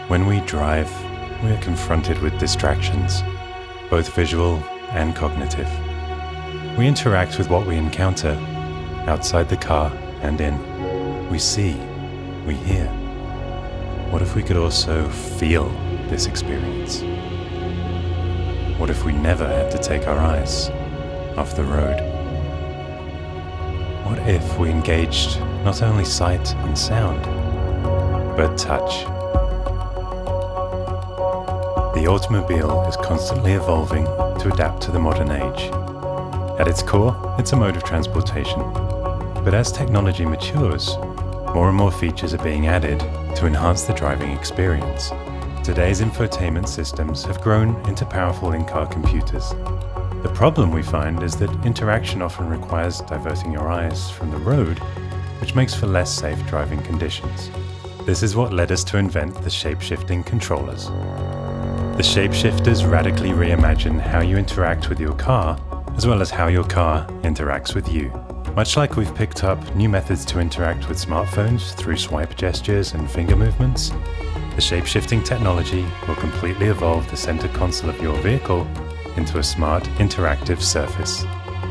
When we drive, we are confronted with distractions, both visual and cognitive. We interact with what we encounter, outside the car and in. We see, we hear. What if we could also feel this experience? What if we never had to take our eyes off the road? What if we engaged not only sight and sound, but touch? The automobile is constantly evolving to adapt to the modern age. At its core, it's a mode of transportation. But as technology matures, more and more features are being added to enhance the driving experience. Today's infotainment systems have grown into powerful in-car computers. The problem we find is that interaction often requires diverting your eyes from the road, which makes for less safe driving conditions. This is what led us to invent the shape-shifting controllers. The shapeshifters radically reimagine how you interact with your car, as well as how your car interacts with you. Much like we've picked up new methods to interact with smartphones through swipe gestures and finger movements, the shape-shifting technology will completely evolve the center console of your vehicle into a smart, interactive surface.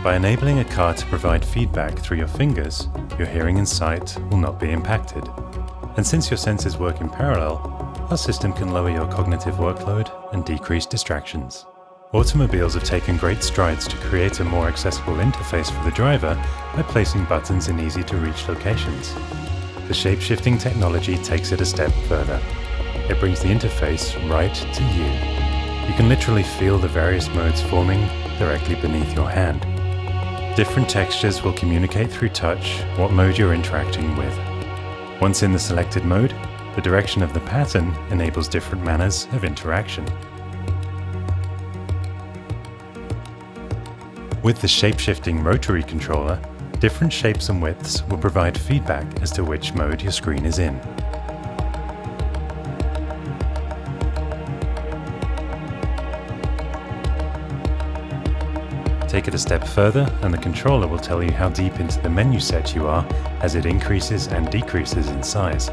By enabling a car to provide feedback through your fingers, your hearing and sight will not be impacted. And since your senses work in parallel, our system can lower your cognitive workload and decrease distractions. Automobiles have taken great strides to create a more accessible interface for the driver by placing buttons in easy-to-reach locations. The shape-shifting technology takes it a step further. It brings the interface right to you. You can literally feel the various modes forming directly beneath your hand. Different textures will communicate through touch what mode you're interacting with. Once in the selected mode, the direction of the pattern enables different manners of interaction. With the shape-shifting rotary controller, different shapes and widths will provide feedback as to which mode your screen is in. Take it a step further and the controller will tell you how deep into the menu set you are as it increases and decreases in size.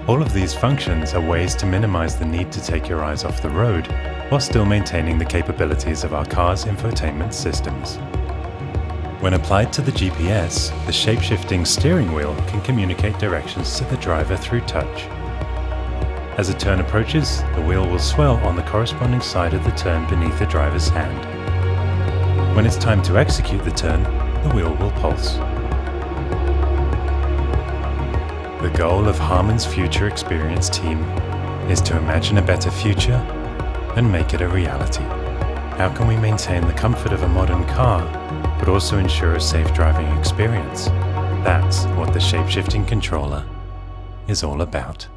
All of these functions are ways to minimize the need to take your eyes off the road while still maintaining the capabilities of our car's infotainment systems. When applied to the GPS, the shape-shifting steering wheel can communicate directions to the driver through touch. As a turn approaches, the wheel will swell on the corresponding side of the turn beneath the driver's hand. When it's time to execute the turn, the wheel will pulse. The goal of HARMAN's Future Experience team is to imagine a better future and make it a reality. How can we maintain the comfort of a modern car, but also ensure a safe driving experience? That's what the shape-shifting controller is all about.